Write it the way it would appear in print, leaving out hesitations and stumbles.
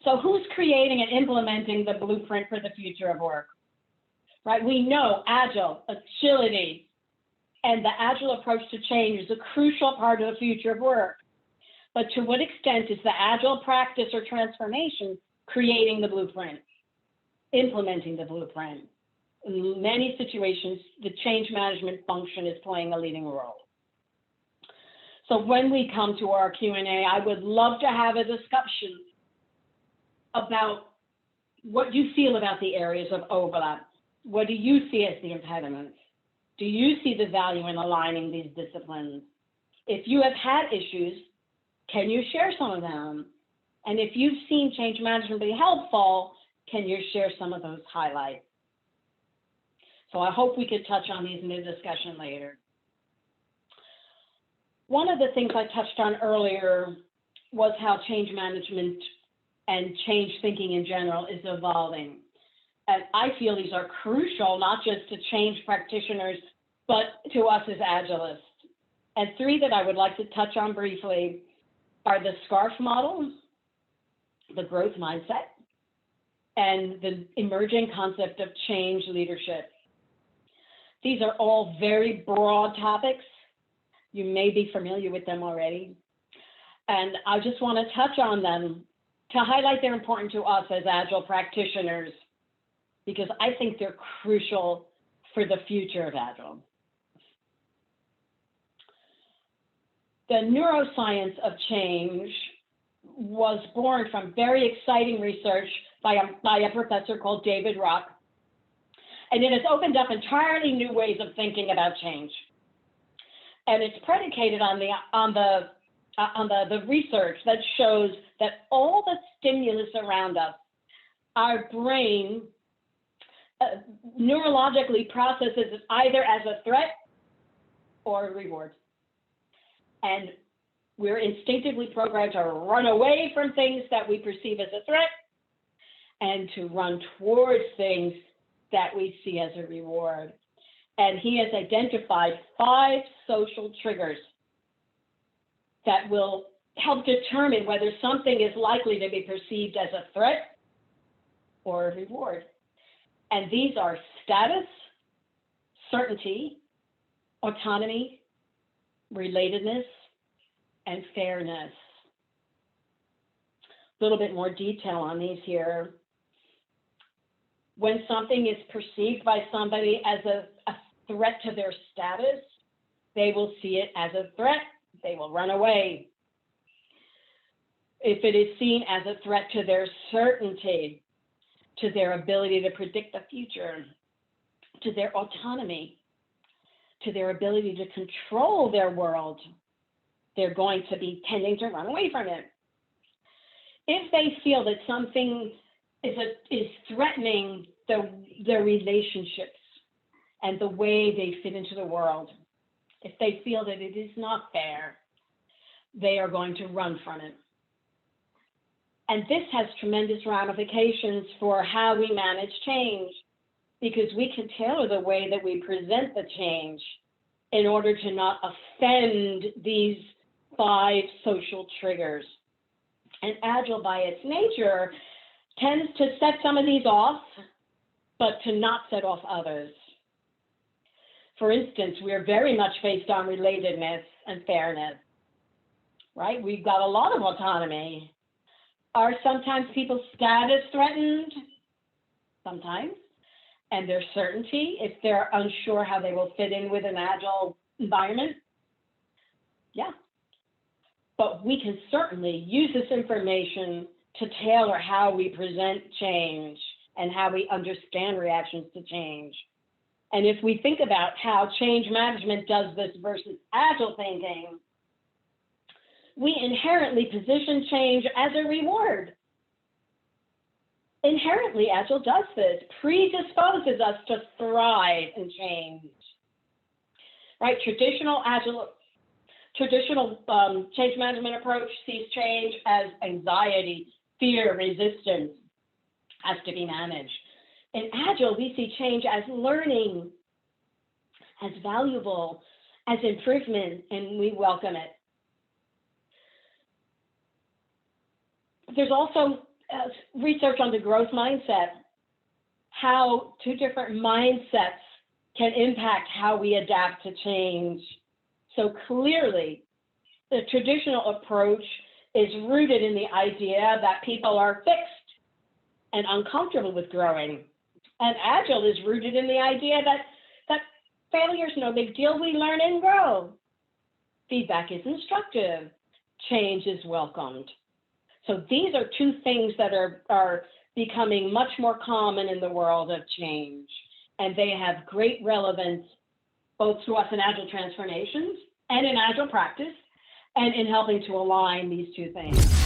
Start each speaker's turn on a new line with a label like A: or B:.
A: So who's creating and implementing the blueprint for the future of work? Right? We know agile, agility, and the agile approach to change is a crucial part of the future of work. But to what extent is the agile practice or transformation creating the blueprint, implementing the blueprint? In many situations, the change management function is playing a leading role. So when we come to our Q&A, I would love to have a discussion about what you feel about the areas of overlap. What do you see as the impediments? Do you see the value in aligning these disciplines? If you have had issues, can you share some of them? And if you've seen change management be helpful, can you share some of those highlights? So I hope we could touch on these in the discussion later. One of the things I touched on earlier was how change management and change thinking in general is evolving. And I feel these are crucial, not just to change practitioners, but to us as agilists. And three that I would like to touch on briefly are the SCARF model, the growth mindset, and the emerging concept of change leadership. These are all very broad topics. You may be familiar with them already. And I just want to touch on them to highlight they're important to us as agile practitioners, because I think they're crucial for the future of agile. The Neuroscience of Change was born from very exciting research by a professor called David Rock. And it has opened up entirely new ways of thinking about change. And it's predicated on the research that shows that all the stimulus around us, our brain neurologically processes it either as a threat or a reward. And we're instinctively programmed to run away from things that we perceive as a threat and to run towards things that we see as a reward. And he has identified 5 social triggers that will help determine whether something is likely to be perceived as a threat or a reward. And these are status, certainty, autonomy, relatedness, and fairness. A little bit more detail on these here. When something is perceived by somebody as a threat to their status, they will see it as a threat. They will run away. If it is seen as a threat to their certainty, to their ability to predict the future, to their autonomy, to their ability to control their world, they're going to be tending to run away from it. If they feel that something is threatening their relationships and the way they fit into the world, if they feel that it is not fair, they are going to run from it. And this has tremendous ramifications for how we manage change, because we can tailor the way that we present the change in order to not offend these 5 social triggers. And Agile, by its nature, tends to set some of these off, but to not set off others. For instance, we are very much based on relatedness and fairness, right? We've got a lot of autonomy. Are sometimes people's status threatened? Sometimes. And their certainty, if they're unsure how they will fit in with an agile environment? Yeah. But we can certainly use this information to tailor how we present change and how we understand reactions to change. And if we think about how change management does this versus agile thinking, we inherently position change as a reward. Inherently, agile does this, predisposes us to thrive in change. Right? Traditional change management approach sees change as anxiety, fear, resistance, has to be managed. In Agile, we see change as learning, as valuable, as improvement, and we welcome it. There's also research on the growth mindset, how two different mindsets can impact how we adapt to change. So clearly, the traditional approach is rooted in the idea that people are fixed and uncomfortable with growing. And Agile is rooted in the idea that failure is no big deal, we learn and grow. Feedback is instructive, change is welcomed. So these are two things that are becoming much more common in the world of change. And they have great relevance both to us in Agile transformations and in Agile practice and in helping to align these two things.